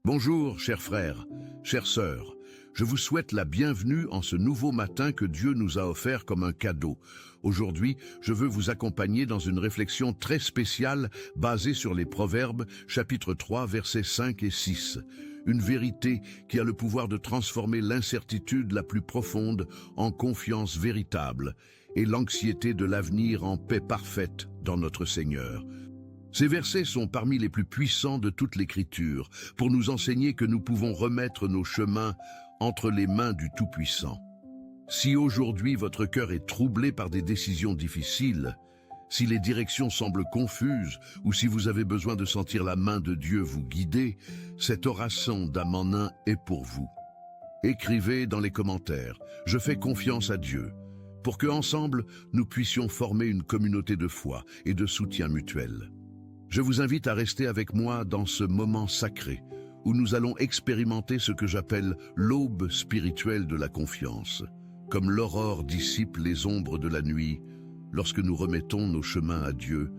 Bonjour, chers frères, chères sœurs. Je vous souhaite la bienvenue en ce nouveau matin que Dieu nous a offert comme un cadeau. Aujourd'hui, je veux vous accompagner dans une réflexion très spéciale basée sur les Proverbes, chapitre 3, versets 5 et 6. Une vérité qui a le pouvoir de transformer l'incertitude la plus profonde en confiance véritable et l'anxiété de l'avenir en paix parfaite dans notre Seigneur. Ces versets sont parmi les plus puissants de toute l'Écriture pour nous enseigner que nous pouvons remettre nos chemins entre les mains du Tout-Puissant. Si aujourd'hui votre cœur est troublé par des décisions difficiles, si les directions semblent confuses ou si vous avez besoin de sentir la main de Dieu vous guider, cette oraison d'âme en un est pour vous. Écrivez dans les commentaires « Je fais confiance à Dieu » pour que, ensemble, nous puissions former une communauté de foi et de soutien mutuel. Je vous invite à rester avec moi dans ce moment sacré où nous allons expérimenter ce que j'appelle l'aube spirituelle de la confiance. Comme l'aurore dissipe les ombres de la nuit, lorsque nous remettons nos chemins à Dieu,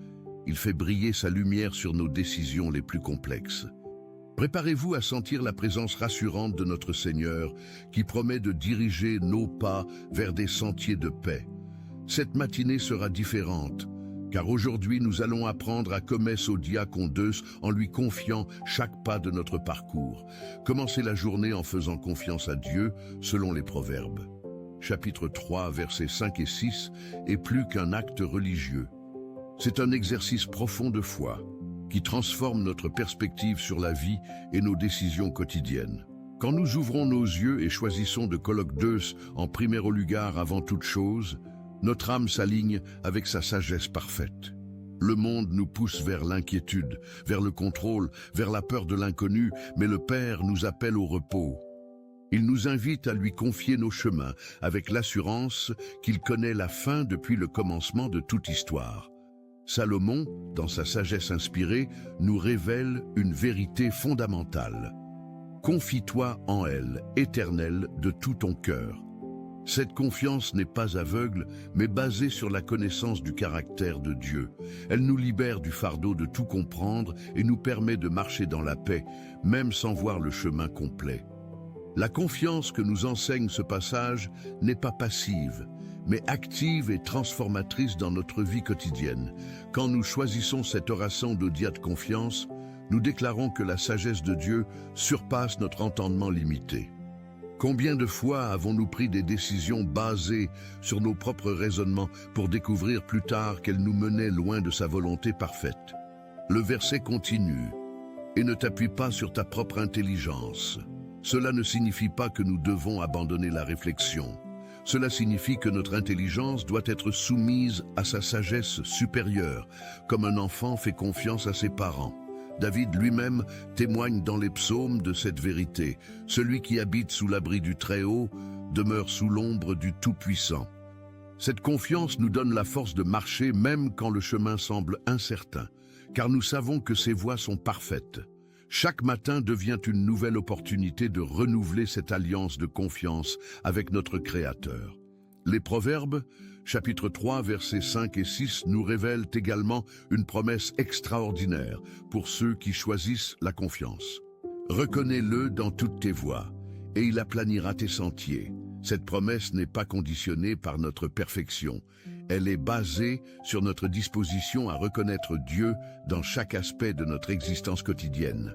il fait briller sa lumière sur nos décisions les plus complexes. Préparez-vous à sentir la présence rassurante de notre Seigneur qui promet de diriger nos pas vers des sentiers de paix. Cette matinée sera différente, car aujourd'hui nous allons apprendre à commettre au diacon Deus en lui confiant chaque pas de notre parcours. Commencez la journée en faisant confiance à Dieu selon les Proverbes. Chapitre 3, versets 5 et 6 est plus qu'un acte religieux. C'est un exercice profond de foi qui transforme notre perspective sur la vie et nos décisions quotidiennes. Quand nous ouvrons nos yeux et choisissons de colloquer Deus en primaire lugar avant toute chose, notre âme s'aligne avec sa sagesse parfaite. Le monde nous pousse vers l'inquiétude, vers le contrôle, vers la peur de l'inconnu, mais le Père nous appelle au repos. Il nous invite à lui confier nos chemins avec l'assurance qu'il connaît la fin depuis le commencement de toute histoire. Salomon, dans sa sagesse inspirée, nous révèle une vérité fondamentale. Confie-toi en elle, Éternel, de tout ton cœur. Cette confiance n'est pas aveugle, mais basée sur la connaissance du caractère de Dieu. Elle nous libère du fardeau de tout comprendre et nous permet de marcher dans la paix, même sans voir le chemin complet. La confiance que nous enseigne ce passage n'est pas passive, mais active et transformatrice dans notre vie quotidienne. Quand nous choisissons cette oraison de dia de confiance, nous déclarons que la sagesse de Dieu surpasse notre entendement limité. Combien de fois avons-nous pris des décisions basées sur nos propres raisonnements pour découvrir plus tard qu'elles nous menaient loin de sa volonté parfaite? Le verset continue « Et ne t'appuie pas sur ta propre intelligence ». Cela ne signifie pas que nous devons abandonner la réflexion. Cela signifie que notre intelligence doit être soumise à sa sagesse supérieure, comme un enfant fait confiance à ses parents. David lui-même témoigne dans les psaumes de cette vérité. Celui qui habite sous l'abri du Très-Haut demeure sous l'ombre du Tout-Puissant. Cette confiance nous donne la force de marcher même quand le chemin semble incertain, car nous savons que ses voies sont parfaites. Chaque matin devient une nouvelle opportunité de renouveler cette alliance de confiance avec notre Créateur. Les Proverbes, chapitre 3, versets 5 et 6, nous révèlent également une promesse extraordinaire pour ceux qui choisissent la confiance. Reconnais-le dans toutes tes voies, et il aplanira tes sentiers. Cette promesse n'est pas conditionnée par notre perfection. Elle est basée sur notre disposition à reconnaître Dieu dans chaque aspect de notre existence quotidienne.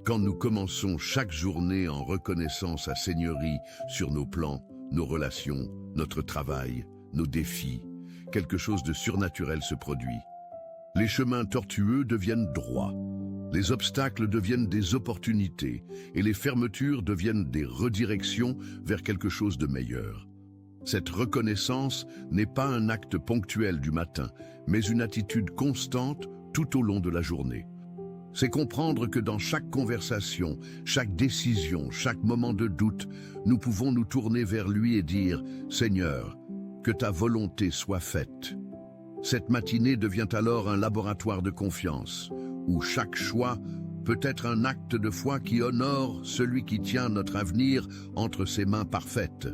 Quand nous commençons chaque journée en reconnaissant sa seigneurie sur nos plans, nos relations, notre travail, nos défis, quelque chose de surnaturel se produit. Les chemins tortueux deviennent droits, les obstacles deviennent des opportunités et les fermetures deviennent des redirections vers quelque chose de meilleur. Cette reconnaissance n'est pas un acte ponctuel du matin, mais une attitude constante tout au long de la journée. C'est comprendre que dans chaque conversation, chaque décision, chaque moment de doute, nous pouvons nous tourner vers lui et dire « Seigneur, que ta volonté soit faite ». Cette matinée devient alors un laboratoire de confiance, où chaque choix peut être un acte de foi qui honore celui qui tient notre avenir entre ses mains parfaites.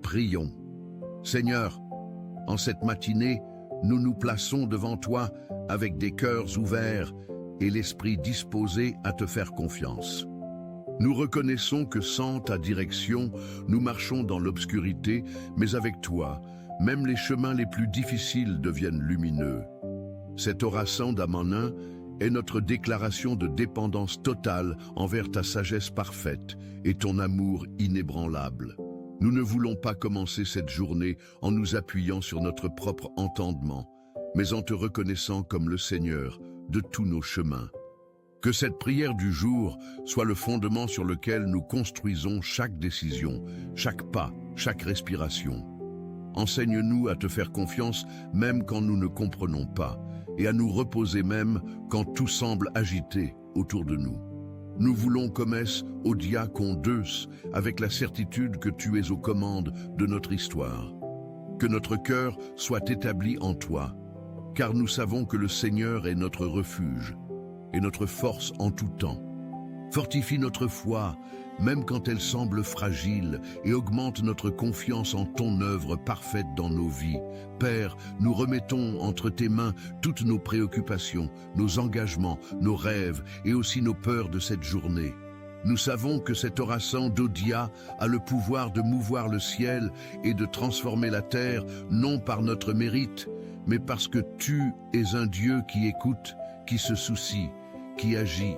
Prions. Seigneur, en cette matinée, nous nous plaçons devant toi avec des cœurs ouverts et l'esprit disposé à te faire confiance. Nous reconnaissons que sans ta direction, nous marchons dans l'obscurité, mais avec toi, même les chemins les plus difficiles deviennent lumineux. Cet oraison d'Amanin est notre déclaration de dépendance totale envers ta sagesse parfaite et ton amour inébranlable. Nous ne voulons pas commencer cette journée en nous appuyant sur notre propre entendement, mais en te reconnaissant comme le Seigneur de tous nos chemins. Que cette prière du jour soit le fondement sur lequel nous construisons chaque décision, chaque pas, chaque respiration. Enseigne-nous à te faire confiance même quand nous ne comprenons pas, et à nous reposer même quand tout semble agité autour de nous. Nous voulons comes audia con Deus, avec la certitude que tu es aux commandes de notre histoire. Que notre cœur soit établi en toi, car nous savons que le Seigneur est notre refuge et notre force en tout temps. Fortifie notre foi, même quand elle semble fragile, et augmente notre confiance en ton œuvre parfaite dans nos vies. Père, nous remettons entre tes mains toutes nos préoccupations, nos engagements, nos rêves et aussi nos peurs de cette journée. Nous savons que cette oraison d'Odia a le pouvoir de mouvoir le ciel et de transformer la terre, non par notre mérite, mais parce que tu es un Dieu qui écoute, qui se soucie, qui agit.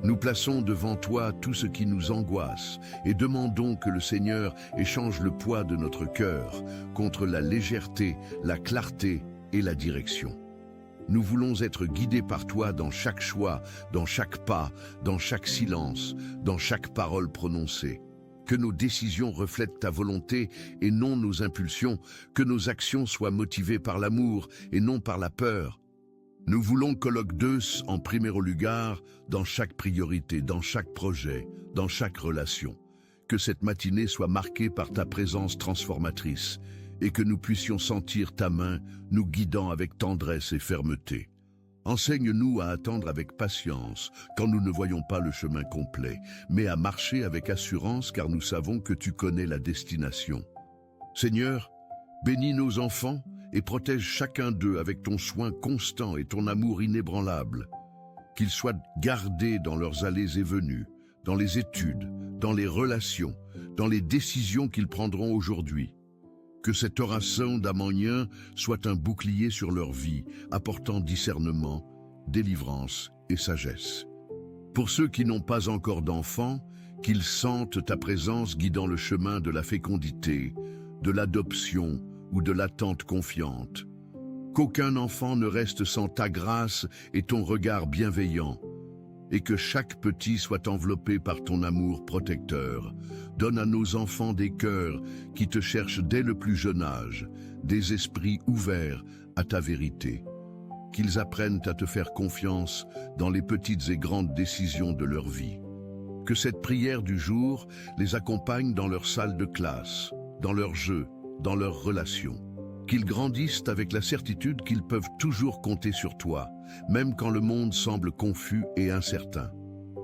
Nous plaçons devant toi tout ce qui nous angoisse et demandons que le Seigneur échange le poids de notre cœur contre la légèreté, la clarté et la direction. Nous voulons être guidés par toi dans chaque choix, dans chaque pas, dans chaque silence, dans chaque parole prononcée. Que nos décisions reflètent ta volonté et non nos impulsions, que nos actions soient motivées par l'amour et non par la peur. Nous voulons colloque Deus en primero lugar dans chaque priorité, dans chaque projet, dans chaque relation. Que cette matinée soit marquée par ta présence transformatrice et que nous puissions sentir ta main nous guidant avec tendresse et fermeté. Enseigne-nous à attendre avec patience quand nous ne voyons pas le chemin complet, mais à marcher avec assurance car nous savons que tu connais la destination. Seigneur, bénis nos enfants et protège chacun d'eux avec ton soin constant et ton amour inébranlable. Qu'ils soient gardés dans leurs allées et venues, dans les études, dans les relations, dans les décisions qu'ils prendront aujourd'hui. Que cette oraison d'Amanien soit un bouclier sur leur vie, apportant discernement, délivrance et sagesse. Pour ceux qui n'ont pas encore d'enfants, qu'ils sentent ta présence guidant le chemin de la fécondité, de l'adoption ou de l'attente confiante. Qu'aucun enfant ne reste sans ta grâce et ton regard bienveillant, et que chaque petit soit enveloppé par ton amour protecteur. Donne à nos enfants des cœurs qui te cherchent dès le plus jeune âge, des esprits ouverts à ta vérité. Qu'ils apprennent à te faire confiance dans les petites et grandes décisions de leur vie. Que cette prière du jour les accompagne dans leur salle de classe, dans leurs jeux, dans leurs relations. Qu'ils grandissent avec la certitude qu'ils peuvent toujours compter sur toi, même quand le monde semble confus et incertain.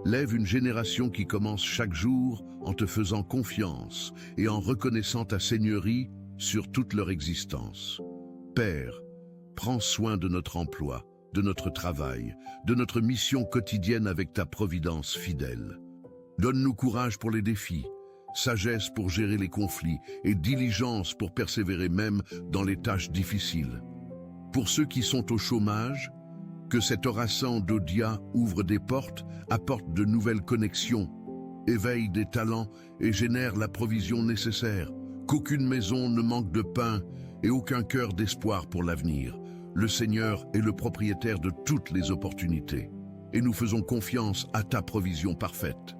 Lève une génération qui commence chaque jour en te faisant confiance et en reconnaissant ta seigneurie sur toute leur existence. Père, prends soin de notre emploi, de notre travail, de notre mission quotidienne avec ta providence fidèle. Donne-nous courage pour les défis, sagesse pour gérer les conflits et diligence pour persévérer même dans les tâches difficiles. Pour ceux qui sont au chômage, que cette oraison d'Odia ouvre des portes, apporte de nouvelles connexions, éveille des talents et génère la provision nécessaire. Qu'aucune maison ne manque de pain et aucun cœur d'espoir pour l'avenir. Le Seigneur est le propriétaire de toutes les opportunités et nous faisons confiance à ta provision parfaite.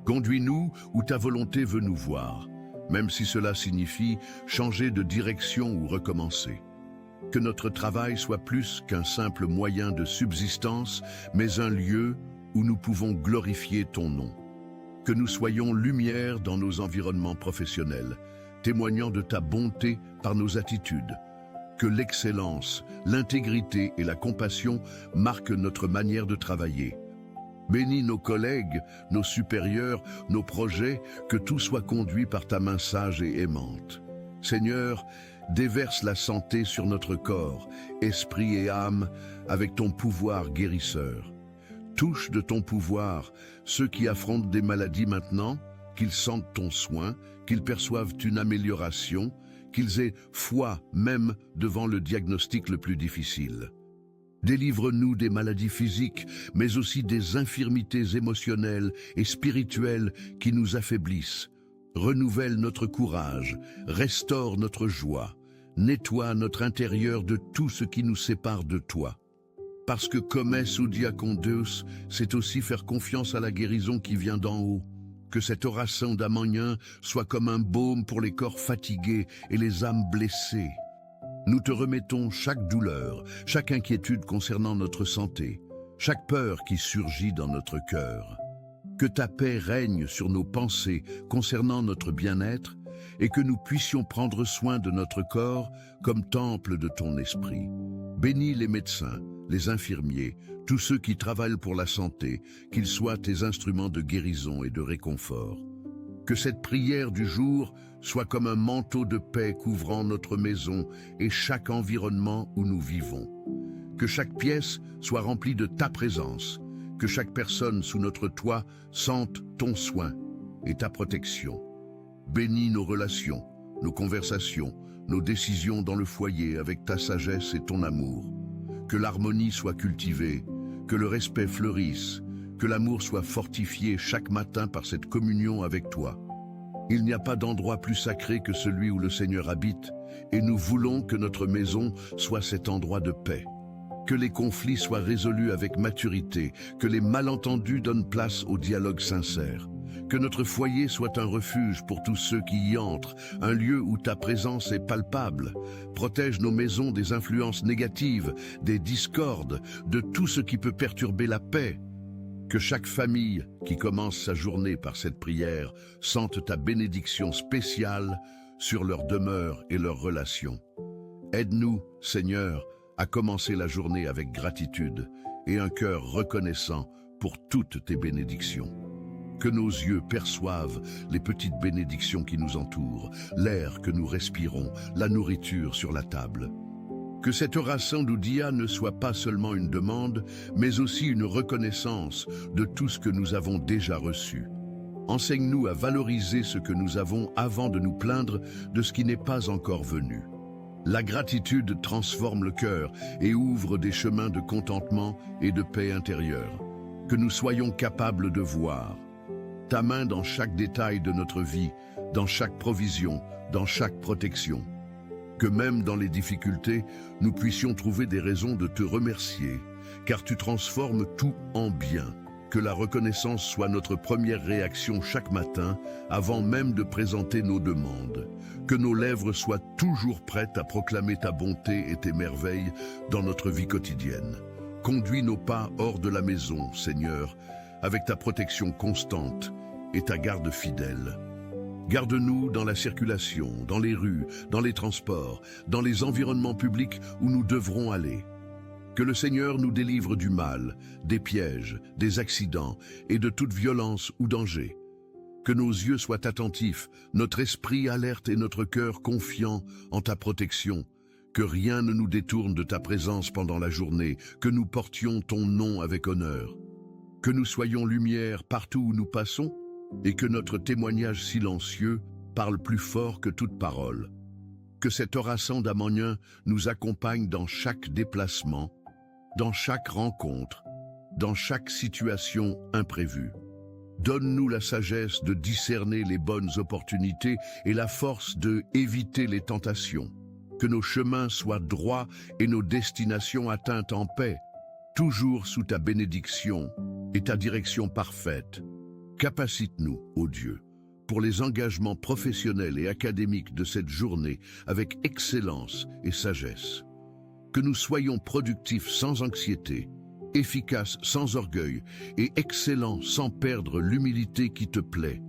Conduis-nous où ta volonté veut nous voir, même si cela signifie changer de direction ou recommencer. Que notre travail soit plus qu'un simple moyen de subsistance, mais un lieu où nous pouvons glorifier ton nom. Que nous soyons lumière dans nos environnements professionnels, témoignant de ta bonté par nos attitudes. Que l'excellence, l'intégrité et la compassion marquent notre manière de travailler. Bénis nos collègues, nos supérieurs, nos projets, que tout soit conduit par ta main sage et aimante. Seigneur, déverse la santé sur notre corps, esprit et âme, avec ton pouvoir guérisseur. Touche de ton pouvoir ceux qui affrontent des maladies maintenant, qu'ils sentent ton soin, qu'ils perçoivent une amélioration, qu'ils aient foi même devant le diagnostic le plus difficile. Délivre-nous des maladies physiques, mais aussi des infirmités émotionnelles et spirituelles qui nous affaiblissent. Renouvelle notre courage, restaure notre joie, nettoie notre intérieur de tout ce qui nous sépare de toi. Parce que comes diacon Deus, c'est aussi faire confiance à la guérison qui vient d'en haut. Que cette oraison d'Amanien soit comme un baume pour les corps fatigués et les âmes blessées. Nous te remettons chaque douleur, chaque inquiétude concernant notre santé, chaque peur qui surgit dans notre cœur. Que ta paix règne sur nos pensées concernant notre bien-être et que nous puissions prendre soin de notre corps comme temple de ton esprit. Bénis les médecins, les infirmiers, tous ceux qui travaillent pour la santé, qu'ils soient tes instruments de guérison et de réconfort. Que cette prière du jour soit comme un manteau de paix couvrant notre maison et chaque environnement où nous vivons. Que chaque pièce soit remplie de ta présence, que chaque personne sous notre toit sente ton soin et ta protection. Bénis nos relations, nos conversations, nos décisions dans le foyer avec ta sagesse et ton amour. Que l'harmonie soit cultivée, que le respect fleurisse, que l'amour soit fortifié chaque matin par cette communion avec toi. Il n'y a pas d'endroit plus sacré que celui où le Seigneur habite, et nous voulons que notre maison soit cet endroit de paix. Que les conflits soient résolus avec maturité, que les malentendus donnent place au dialogue sincère. Que notre foyer soit un refuge pour tous ceux qui y entrent, un lieu où ta présence est palpable. Protège nos maisons des influences négatives, des discordes, de tout ce qui peut perturber la paix. Que chaque famille qui commence sa journée par cette prière sente ta bénédiction spéciale sur leur demeure et leurs relations. Aide-nous, Seigneur, à commencer la journée avec gratitude et un cœur reconnaissant pour toutes tes bénédictions. Que nos yeux perçoivent les petites bénédictions qui nous entourent, l'air que nous respirons, la nourriture sur la table. Que cette oraison d'Oudia ne soit pas seulement une demande, mais aussi une reconnaissance de tout ce que nous avons déjà reçu. Enseigne-nous à valoriser ce que nous avons avant de nous plaindre de ce qui n'est pas encore venu. La gratitude transforme le cœur et ouvre des chemins de contentement et de paix intérieure. Que nous soyons capables de voir ta main dans chaque détail de notre vie, dans chaque provision, dans chaque protection. Que même dans les difficultés, nous puissions trouver des raisons de te remercier, car tu transformes tout en bien. Que la reconnaissance soit notre première réaction chaque matin, avant même de présenter nos demandes. Que nos lèvres soient toujours prêtes à proclamer ta bonté et tes merveilles dans notre vie quotidienne. Conduis nos pas hors de la maison, Seigneur, avec ta protection constante et ta garde fidèle. Garde-nous dans la circulation, dans les rues, dans les transports, dans les environnements publics où nous devrons aller. Que le Seigneur nous délivre du mal, des pièges, des accidents et de toute violence ou danger. Que nos yeux soient attentifs, notre esprit alerte et notre cœur confiant en ta protection. Que rien ne nous détourne de ta présence pendant la journée, que nous portions ton nom avec honneur. Que nous soyons lumière partout où nous passons et que notre témoignage silencieux parle plus fort que toute parole. Que cette oraison d'Amanien nous accompagne dans chaque déplacement, dans chaque rencontre, dans chaque situation imprévue. Donne-nous la sagesse de discerner les bonnes opportunités et la force de éviter les tentations. Que nos chemins soient droits et nos destinations atteintes en paix, toujours sous ta bénédiction et ta direction parfaite. Capacite-nous, ô Dieu, pour les engagements professionnels et académiques de cette journée avec excellence et sagesse. Que nous soyons productifs sans anxiété, efficaces sans orgueil et excellents sans perdre l'humilité qui te plaît.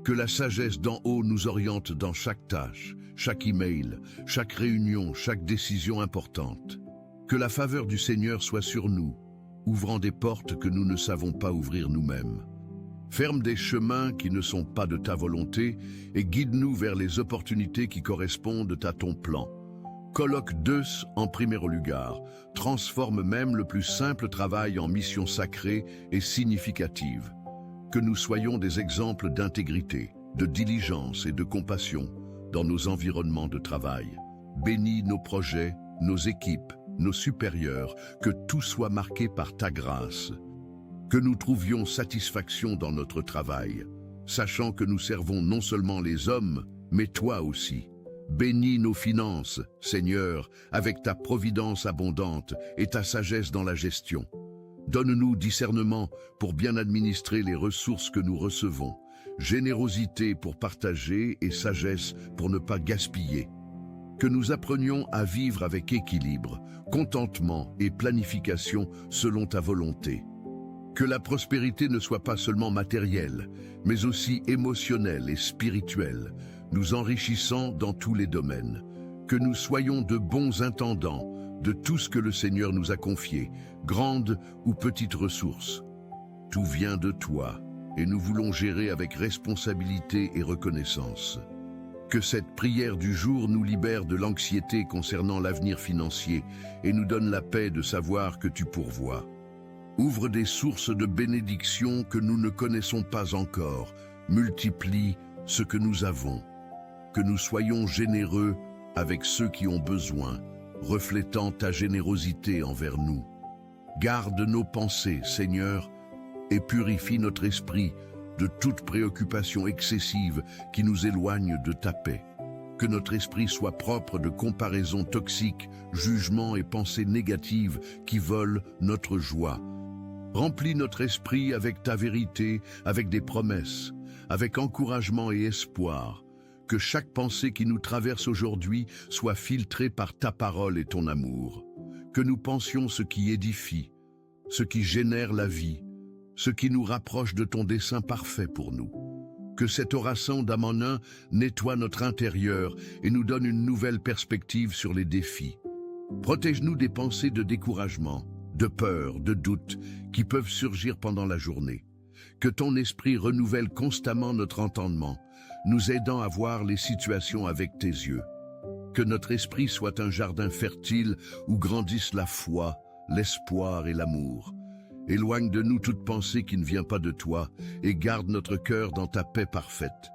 Que la sagesse d'en haut nous oriente dans chaque tâche, chaque email, chaque réunion, chaque décision importante. Que la faveur du Seigneur soit sur nous, ouvrant des portes que nous ne savons pas ouvrir nous-mêmes. Ferme des chemins qui ne sont pas de ta volonté et guide-nous vers les opportunités qui correspondent à ton plan. Colloque Deus en primer lugar, transforme même le plus simple travail en mission sacrée et significative. Que nous soyons des exemples d'intégrité, de diligence et de compassion dans nos environnements de travail. Bénis nos projets, nos équipes, nos supérieurs, que tout soit marqué par ta grâce. Que nous trouvions satisfaction dans notre travail, sachant que nous servons non seulement les hommes, mais toi aussi. Bénis nos finances, Seigneur, avec ta providence abondante et ta sagesse dans la gestion. Donne-nous discernement pour bien administrer les ressources que nous recevons, générosité pour partager et sagesse pour ne pas gaspiller. Que nous apprenions à vivre avec équilibre, contentement et planification selon ta volonté. Que la prospérité ne soit pas seulement matérielle, mais aussi émotionnelle et spirituelle, nous enrichissant dans tous les domaines. Que nous soyons de bons intendants de tout ce que le Seigneur nous a confié, grandes ou petites ressources. Tout vient de toi, et nous voulons gérer avec responsabilité et reconnaissance. Que cette prière du jour nous libère de l'anxiété concernant l'avenir financier et nous donne la paix de savoir que tu pourvois. Ouvre des sources de bénédiction que nous ne connaissons pas encore, multiplie ce que nous avons. Que nous soyons généreux avec ceux qui ont besoin, reflétant ta générosité envers nous. Garde nos pensées, Seigneur, et purifie notre esprit de toute préoccupation excessive qui nous éloigne de ta paix. Que notre esprit soit propre de comparaisons toxiques, jugements et pensées négatives qui volent notre joie. Remplis notre esprit avec ta vérité, avec des promesses, avec encouragement et espoir. Que chaque pensée qui nous traverse aujourd'hui soit filtrée par ta parole et ton amour. Que nous pensions ce qui édifie, ce qui génère la vie, ce qui nous rapproche de ton dessein parfait pour nous. Que cet oraison d'âme en un nettoie notre intérieur et nous donne une nouvelle perspective sur les défis. Protège-nous des pensées de découragement, de peur, de doute qui peuvent surgir pendant la journée. Que ton esprit renouvelle constamment notre entendement, nous aidant à voir les situations avec tes yeux. Que notre esprit soit un jardin fertile où grandissent la foi, l'espoir et l'amour. Éloigne de nous toute pensée qui ne vient pas de toi et garde notre cœur dans ta paix parfaite.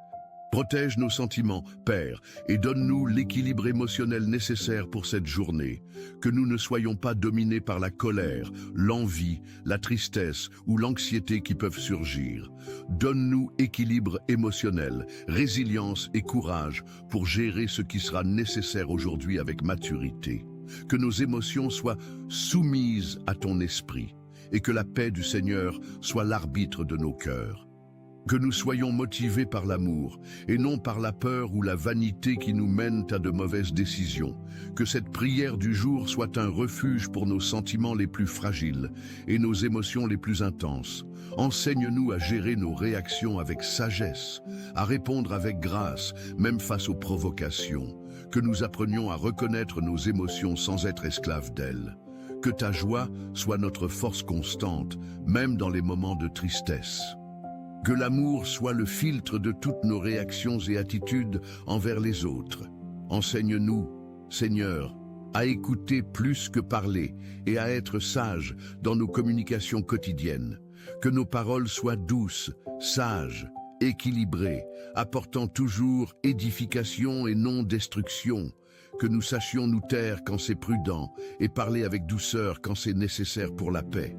Protège nos sentiments, Père, et donne-nous l'équilibre émotionnel nécessaire pour cette journée. Que nous ne soyons pas dominés par la colère, l'envie, la tristesse ou l'anxiété qui peuvent surgir. Donne-nous équilibre émotionnel, résilience et courage pour gérer ce qui sera nécessaire aujourd'hui avec maturité. Que nos émotions soient soumises à ton esprit et que la paix du Seigneur soit l'arbitre de nos cœurs. Que nous soyons motivés par l'amour et non par la peur ou la vanité qui nous mènent à de mauvaises décisions. Que cette prière du jour soit un refuge pour nos sentiments les plus fragiles et nos émotions les plus intenses. Enseigne-nous à gérer nos réactions avec sagesse, à répondre avec grâce, même face aux provocations. Que nous apprenions à reconnaître nos émotions sans être esclaves d'elles. Que ta joie soit notre force constante, même dans les moments de tristesse. Que l'amour soit le filtre de toutes nos réactions et attitudes envers les autres. Enseigne-nous, Seigneur, à écouter plus que parler et à être sages dans nos communications quotidiennes. Que nos paroles soient douces, sages, équilibrées, apportant toujours édification et non destruction. Que nous sachions nous taire quand c'est prudent et parler avec douceur quand c'est nécessaire pour la paix.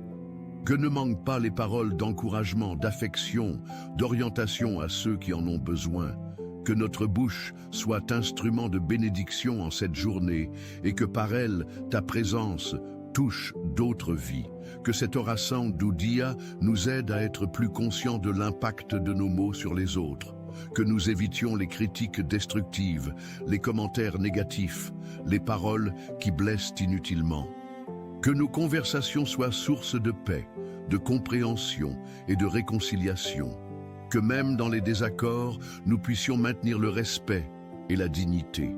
Que ne manquent pas les paroles d'encouragement, d'affection, d'orientation à ceux qui en ont besoin. Que notre bouche soit instrument de bénédiction en cette journée et que par elle, ta présence touche d'autres vies. Que cette oraison d'Oudia nous aide à être plus conscients de l'impact de nos mots sur les autres. Que nous évitions les critiques destructives, les commentaires négatifs, les paroles qui blessent inutilement. Que nos conversations soient source de paix, de compréhension et de réconciliation. Que même dans les désaccords, nous puissions maintenir le respect et la dignité.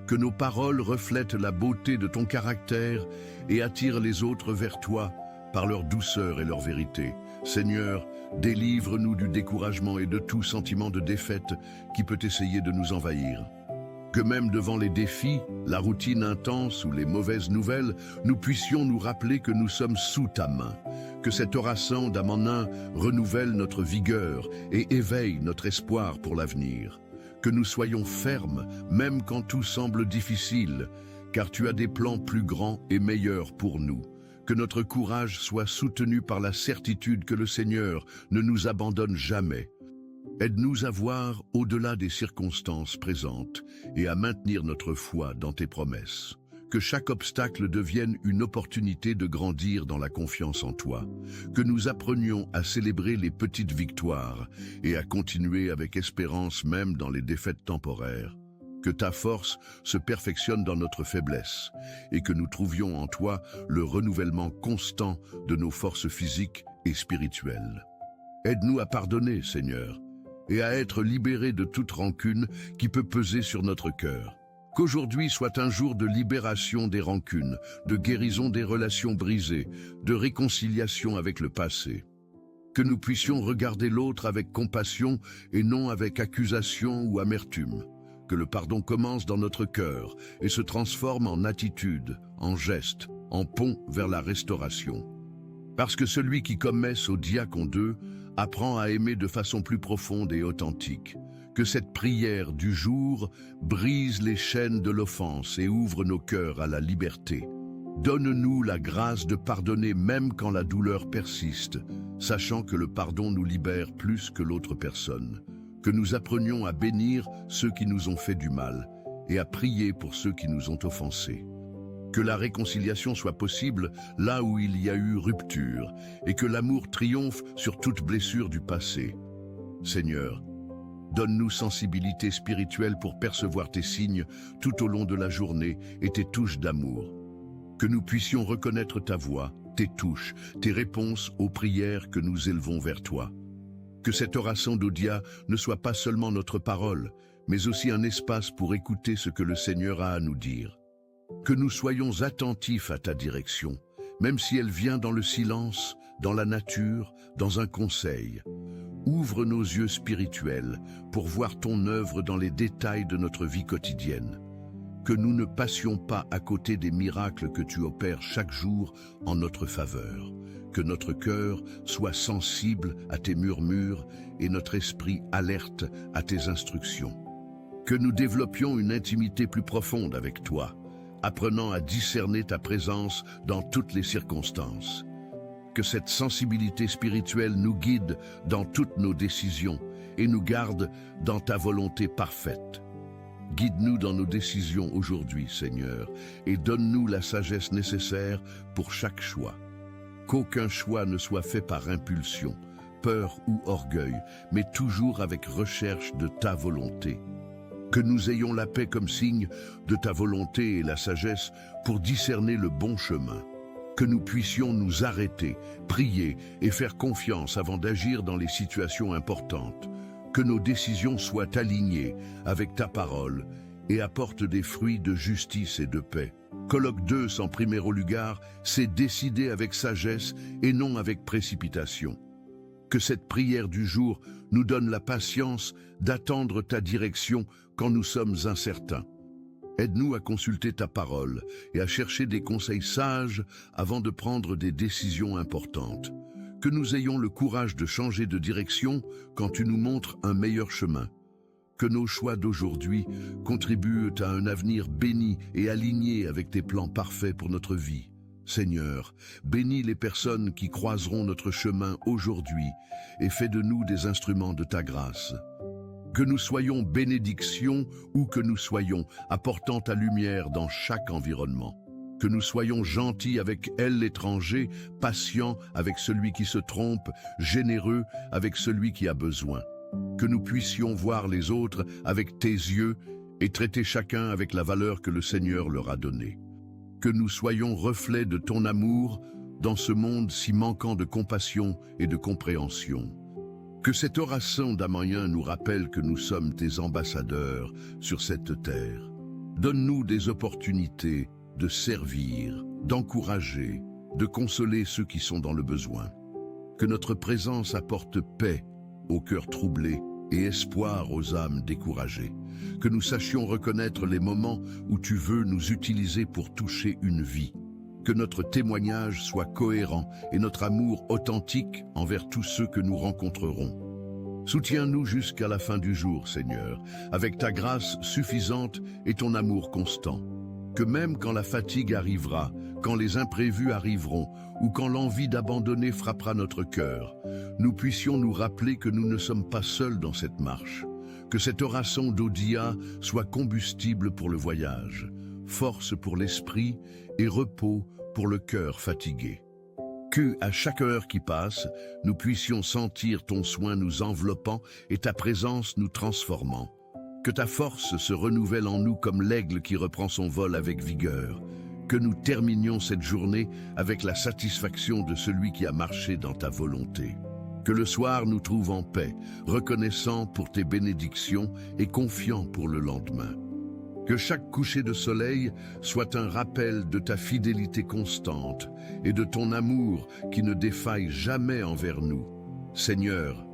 Que nos paroles reflètent la beauté de ton caractère et attirent les autres vers toi par leur douceur et leur vérité. Seigneur, délivre-nous du découragement et de tout sentiment de défaite qui peut essayer de nous envahir. Que même devant les défis, la routine intense ou les mauvaises nouvelles, nous puissions nous rappeler que nous sommes sous ta main. Que cet oraison d'Amanin renouvelle notre vigueur et éveille notre espoir pour l'avenir. Que nous soyons fermes, même quand tout semble difficile, car tu as des plans plus grands et meilleurs pour nous. Que notre courage soit soutenu par la certitude que le Seigneur ne nous abandonne jamais. Aide-nous à voir au-delà des circonstances présentes et à maintenir notre foi dans tes promesses. Que chaque obstacle devienne une opportunité de grandir dans la confiance en toi. Que nous apprenions à célébrer les petites victoires et à continuer avec espérance même dans les défaites temporaires. Que ta force se perfectionne dans notre faiblesse et que nous trouvions en toi le renouvellement constant de nos forces physiques et spirituelles. Aide-nous à pardonner, Seigneur, et à être libérés de toute rancune qui peut peser sur notre cœur. Qu'aujourd'hui soit un jour de libération des rancunes, de guérison des relations brisées, de réconciliation avec le passé. Que nous puissions regarder l'autre avec compassion et non avec accusation ou amertume. Que le pardon commence dans notre cœur et se transforme en attitude, en geste, en pont vers la restauration. Parce que celui qui commet au diacon 2 apprend à aimer de façon plus profonde et authentique. Que cette prière du jour brise les chaînes de l'offense et ouvre nos cœurs à la liberté. Donne-nous la grâce de pardonner même quand la douleur persiste, sachant que le pardon nous libère plus que l'autre personne. Que nous apprenions à bénir ceux qui nous ont fait du mal et à prier pour ceux qui nous ont offensés. Que la réconciliation soit possible là où il y a eu rupture et que l'amour triomphe sur toute blessure du passé. Seigneur, donne-nous sensibilité spirituelle pour percevoir tes signes tout au long de la journée et tes touches d'amour. Que nous puissions reconnaître ta voix, tes touches, tes réponses aux prières que nous élevons vers toi. Que cette oraison d'Odia ne soit pas seulement notre parole, mais aussi un espace pour écouter ce que le Seigneur a à nous dire. Que nous soyons attentifs à ta direction, même si elle vient dans le silence, dans la nature, dans un conseil. Ouvre nos yeux spirituels pour voir ton œuvre dans les détails de notre vie quotidienne. Que nous ne passions pas à côté des miracles que tu opères chaque jour en notre faveur. Que notre cœur soit sensible à tes murmures et notre esprit alerte à tes instructions. Que nous développions une intimité plus profonde avec toi, apprenant à discerner ta présence dans toutes les circonstances. Que cette sensibilité spirituelle nous guide dans toutes nos décisions et nous garde dans ta volonté parfaite. Guide-nous dans nos décisions aujourd'hui, Seigneur, et donne-nous la sagesse nécessaire pour chaque choix. Qu'aucun choix ne soit fait par impulsion, peur ou orgueil, mais toujours avec recherche de ta volonté. Que nous ayons la paix comme signe de ta volonté et la sagesse pour discerner le bon chemin. Que nous puissions nous arrêter, prier et faire confiance avant d'agir dans les situations importantes. Que nos décisions soient alignées avec ta parole et apportent des fruits de justice et de paix. Colloque 2 sans primer lugar, c'est décider avec sagesse et non avec précipitation. Que cette prière du jour nous donne la patience d'attendre ta direction quand nous sommes incertains. Aide-nous à consulter ta parole et à chercher des conseils sages avant de prendre des décisions importantes. Que nous ayons le courage de changer de direction quand tu nous montres un meilleur chemin. Que nos choix d'aujourd'hui contribuent à un avenir béni et aligné avec tes plans parfaits pour notre vie. Seigneur, bénis les personnes qui croiseront notre chemin aujourd'hui et fais de nous des instruments de ta grâce. Que nous soyons bénédiction ou que nous soyons apportant ta lumière dans chaque environnement. Que nous soyons gentils avec elle l'étranger, patients avec celui qui se trompe, généreux avec celui qui a besoin. Que nous puissions voir les autres avec tes yeux et traiter chacun avec la valeur que le Seigneur leur a donnée. Que nous soyons reflets de ton amour dans ce monde si manquant de compassion et de compréhension. Que cette oraison d'Amanin nous rappelle que nous sommes tes ambassadeurs sur cette terre. Donne-nous des opportunités de servir, d'encourager, de consoler ceux qui sont dans le besoin. Que notre présence apporte paix au cœur troublé et espoir aux âmes découragées. Que nous sachions reconnaître les moments où tu veux nous utiliser pour toucher une vie. Que notre témoignage soit cohérent et notre amour authentique envers tous ceux que nous rencontrerons. Soutiens-nous jusqu'à la fin du jour, Seigneur, avec ta grâce suffisante et ton amour constant. Que même quand la fatigue arrivera, quand les imprévus arriveront, ou quand l'envie d'abandonner frappera notre cœur, nous puissions nous rappeler que nous ne sommes pas seuls dans cette marche. Que cette oraison d'Odia soit combustible pour le voyage, force pour l'esprit et repos pour le cœur fatigué. Que, à chaque heure qui passe, nous puissions sentir ton soin nous enveloppant et ta présence nous transformant. Que ta force se renouvelle en nous comme l'aigle qui reprend son vol avec vigueur. Que nous terminions cette journée avec la satisfaction de celui qui a marché dans ta volonté. Que le soir nous trouve en paix, reconnaissant pour tes bénédictions et confiant pour le lendemain. Que chaque coucher de soleil soit un rappel de ta fidélité constante et de ton amour qui ne défaille jamais envers nous. Seigneur,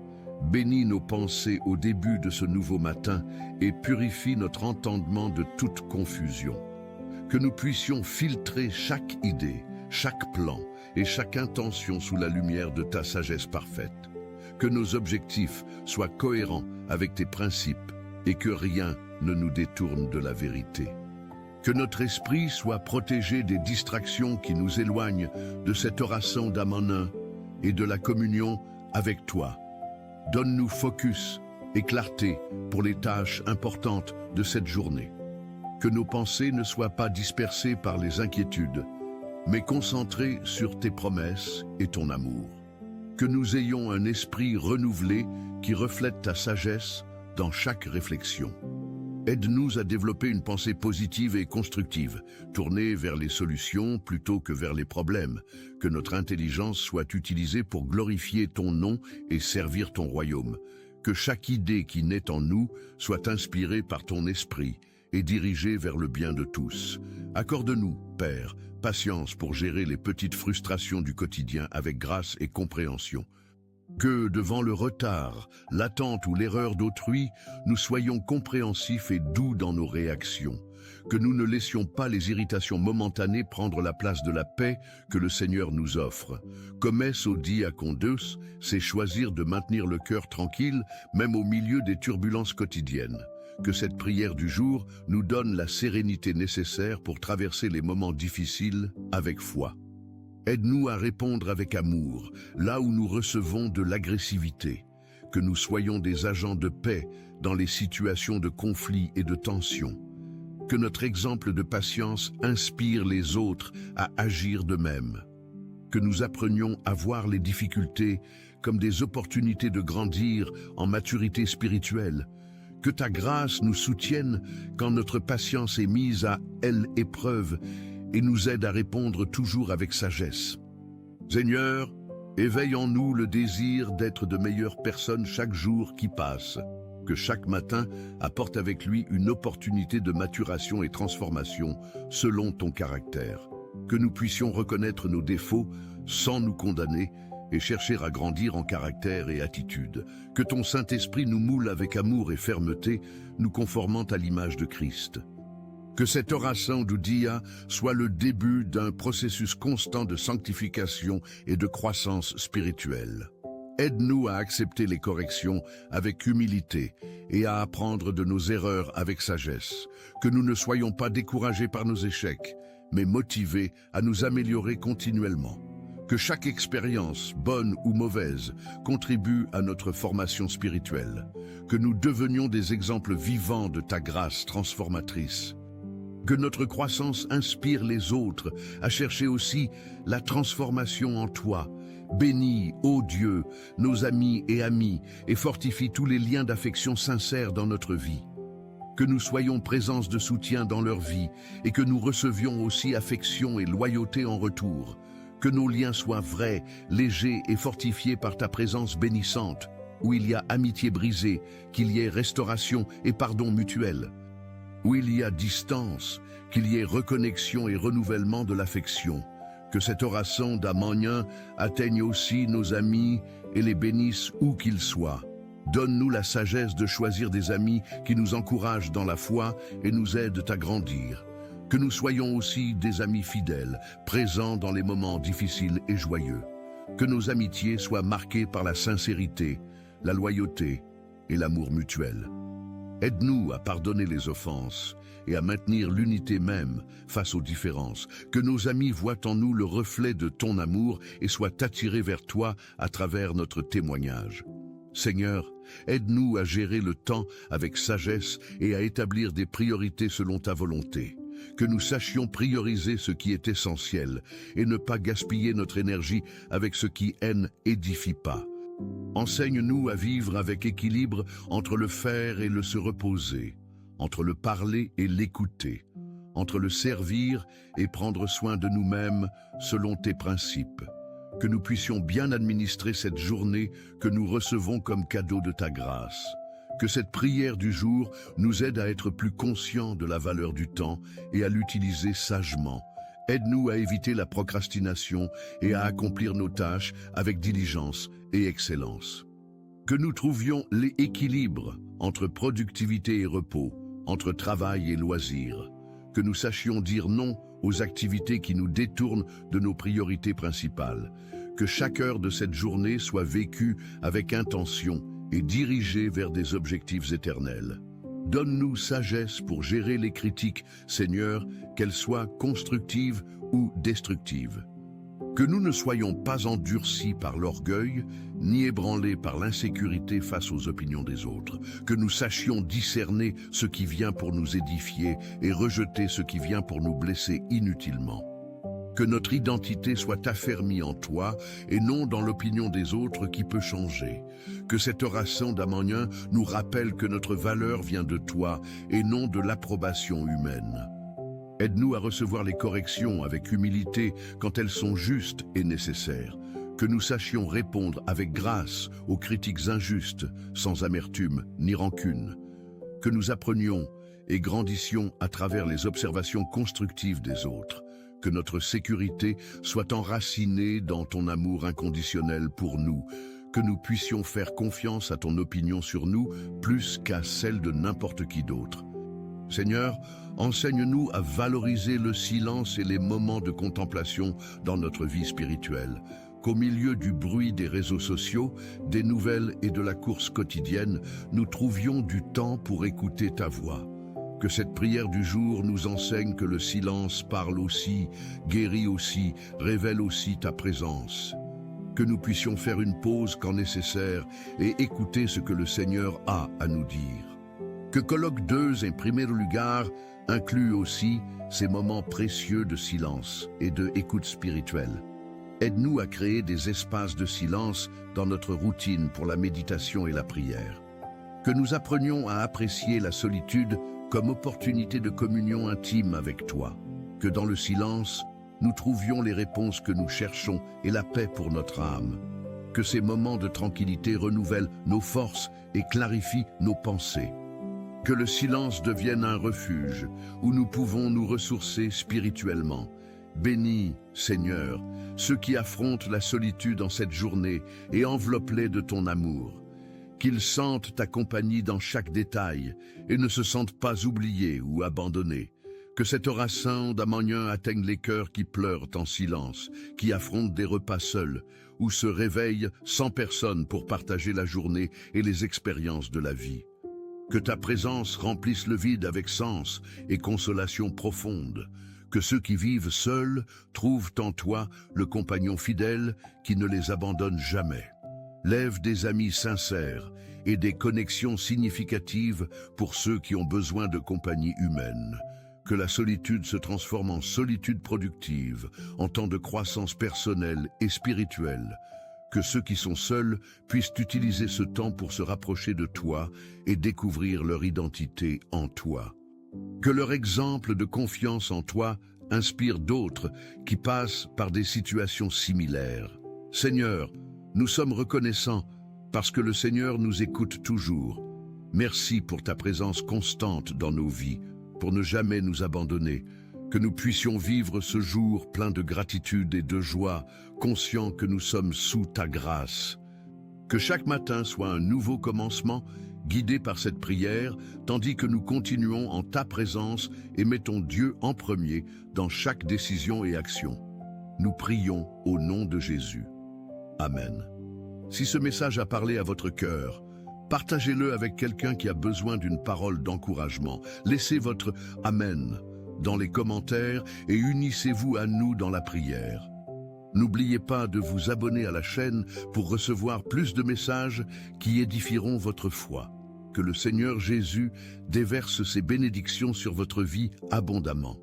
bénis nos pensées au début de ce nouveau matin et purifie notre entendement de toute confusion. Que nous puissions filtrer chaque idée, chaque plan et chaque intention sous la lumière de ta sagesse parfaite. Que nos objectifs soient cohérents avec tes principes et que rien ne nous détourne de la vérité. Que notre esprit soit protégé des distractions qui nous éloignent de cette oraison d'Amonin et de la communion avec toi. Donne-nous focus et clarté pour les tâches importantes de cette journée. Que nos pensées ne soient pas dispersées par les inquiétudes, mais concentrées sur tes promesses et ton amour. Que nous ayons un esprit renouvelé qui reflète ta sagesse dans chaque réflexion. Aide-nous à développer une pensée positive et constructive, tournée vers les solutions plutôt que vers les problèmes. Que notre intelligence soit utilisée pour glorifier ton nom et servir ton royaume. Que chaque idée qui naît en nous soit inspirée par ton esprit et dirigée vers le bien de tous. Accorde-nous, Père, patience pour gérer les petites frustrations du quotidien avec grâce et compréhension. Que, devant le retard, l'attente ou l'erreur d'autrui, nous soyons compréhensifs et doux dans nos réactions. Que nous ne laissions pas les irritations momentanées prendre la place de la paix que le Seigneur nous offre. Comès au diacondeus, c'est choisir de maintenir le cœur tranquille, même au milieu des turbulences quotidiennes. Que cette prière du jour nous donne la sérénité nécessaire pour traverser les moments difficiles avec foi. Aide-nous à répondre avec amour, là où nous recevons de l'agressivité. Que nous soyons des agents de paix dans les situations de conflit et de tension. Que notre exemple de patience inspire les autres à agir de même. Que nous apprenions à voir les difficultés comme des opportunités de grandir en maturité spirituelle. Que ta grâce nous soutienne quand notre patience est mise à l'épreuve et nous aide à répondre toujours avec sagesse. Seigneur, éveille en nous le désir d'être de meilleures personnes chaque jour qui passe. Que chaque matin apporte avec lui une opportunité de maturation et transformation selon ton caractère. Que nous puissions reconnaître nos défauts sans nous condamner et chercher à grandir en caractère et attitude. Que ton Saint-Esprit nous moule avec amour et fermeté, nous conformant à l'image de Christ. Que cette oraison du dia soit le début d'un processus constant de sanctification et de croissance spirituelle. Aide-nous à accepter les corrections avec humilité et à apprendre de nos erreurs avec sagesse. Que nous ne soyons pas découragés par nos échecs, mais motivés à nous améliorer continuellement. Que chaque expérience, bonne ou mauvaise, contribue à notre formation spirituelle. Que nous devenions des exemples vivants de ta grâce transformatrice. Que notre croissance inspire les autres à chercher aussi la transformation en toi. Bénis, ô Dieu, nos amis et fortifie tous les liens d'affection sincères dans notre vie. Que nous soyons présence de soutien dans leur vie et que nous recevions aussi affection et loyauté en retour. Que nos liens soient vrais, légers et fortifiés par ta présence bénissante, où il y a amitié brisée, qu'il y ait restauration et pardon mutuel. Où il y a distance, qu'il y ait reconnexion et renouvellement de l'affection. Que cette oraison d'Amonin atteigne aussi nos amis et les bénisse où qu'ils soient. Donne-nous la sagesse de choisir des amis qui nous encouragent dans la foi et nous aident à grandir. Que nous soyons aussi des amis fidèles, présents dans les moments difficiles et joyeux. Que nos amitiés soient marquées par la sincérité, la loyauté et l'amour mutuel. Aide-nous à pardonner les offenses et à maintenir l'unité même face aux différences. Que nos amis voient en nous le reflet de ton amour et soient attirés vers toi à travers notre témoignage. Seigneur, aide-nous à gérer le temps avec sagesse et à établir des priorités selon ta volonté. Que nous sachions prioriser ce qui est essentiel et ne pas gaspiller notre énergie avec ce qui édifie pas. Enseigne-nous à vivre avec équilibre entre le faire et le se reposer, entre le parler et l'écouter, entre le servir et prendre soin de nous-mêmes selon tes principes. Que nous puissions bien administrer cette journée que nous recevons comme cadeau de ta grâce. Que cette prière du jour nous aide à être plus conscients de la valeur du temps et à l'utiliser sagement. Aide-nous à éviter la procrastination et à accomplir nos tâches avec diligence et excellence. Que nous trouvions l'équilibre entre productivité et repos, entre travail et loisirs. Que nous sachions dire non aux activités qui nous détournent de nos priorités principales. Que chaque heure de cette journée soit vécue avec intention et dirigée vers des objectifs éternels. Donne-nous sagesse pour gérer les critiques, Seigneur, qu'elles soient constructives ou destructives. Que nous ne soyons pas endurcis par l'orgueil, ni ébranlés par l'insécurité face aux opinions des autres. Que nous sachions discerner ce qui vient pour nous édifier et rejeter ce qui vient pour nous blesser inutilement. Que notre identité soit affermie en toi et non dans l'opinion des autres qui peut changer. Que cette oration d'Amanien nous rappelle que notre valeur vient de toi et non de l'approbation humaine. Aide-nous à recevoir les corrections avec humilité quand elles sont justes et nécessaires. Que nous sachions répondre avec grâce aux critiques injustes, sans amertume ni rancune. Que nous apprenions et grandissions à travers les observations constructives des autres. Que notre sécurité soit enracinée dans ton amour inconditionnel pour nous. Que nous puissions faire confiance à ton opinion sur nous plus qu'à celle de n'importe qui d'autre. Seigneur, enseigne-nous à valoriser le silence et les moments de contemplation dans notre vie spirituelle. Qu'au milieu du bruit des réseaux sociaux, des nouvelles et de la course quotidienne, nous trouvions du temps pour écouter ta voix. Que cette prière du jour nous enseigne que le silence parle aussi, guérit aussi, révèle aussi ta présence. Que nous puissions faire une pause quand nécessaire et écouter ce que le Seigneur a à nous dire. Que Colloque 2 en primer lugar inclut aussi ces moments précieux de silence et de écoute spirituelle. Aide-nous à créer des espaces de silence dans notre routine pour la méditation et la prière. Que nous apprenions à apprécier la solitude comme opportunité de communion intime avec toi. Que dans le silence, nous trouvions les réponses que nous cherchons et la paix pour notre âme. Que ces moments de tranquillité renouvellent nos forces et clarifient nos pensées. Que le silence devienne un refuge où nous pouvons nous ressourcer spirituellement. Bénis, Seigneur, ceux qui affrontent la solitude en cette journée et enveloppe-les de ton amour. Qu'ils sentent ta compagnie dans chaque détail et ne se sentent pas oubliés ou abandonnés. Que cette oration d'Amanien atteigne les cœurs qui pleurent en silence, qui affrontent des repas seuls ou se réveillent sans personne pour partager la journée et les expériences de la vie. Que ta présence remplisse le vide avec sens et consolation profonde. Que ceux qui vivent seuls trouvent en toi le compagnon fidèle qui ne les abandonne jamais. Lève des amis sincères et des connexions significatives pour ceux qui ont besoin de compagnie humaine. Que la solitude se transforme en solitude productive, en temps de croissance personnelle et spirituelle. Que ceux qui sont seuls puissent utiliser ce temps pour se rapprocher de toi et découvrir leur identité en toi. Que leur exemple de confiance en toi inspire d'autres qui passent par des situations similaires. Seigneur, nous sommes reconnaissants parce que le Seigneur nous écoute toujours. Merci pour ta présence constante dans nos vies, pour ne jamais nous abandonner. Que nous puissions vivre ce jour plein de gratitude et de joie, conscients que nous sommes sous ta grâce. Que chaque matin soit un nouveau commencement, guidé par cette prière, tandis que nous continuons en ta présence et mettons Dieu en premier dans chaque décision et action. Nous prions au nom de Jésus. Amen. Si ce message a parlé à votre cœur, partagez-le avec quelqu'un qui a besoin d'une parole d'encouragement. Laissez votre « Amen » dans les commentaires et unissez-vous à nous dans la prière. N'oubliez pas de vous abonner à la chaîne pour recevoir plus de messages qui édifieront votre foi. Que le Seigneur Jésus déverse ses bénédictions sur votre vie abondamment.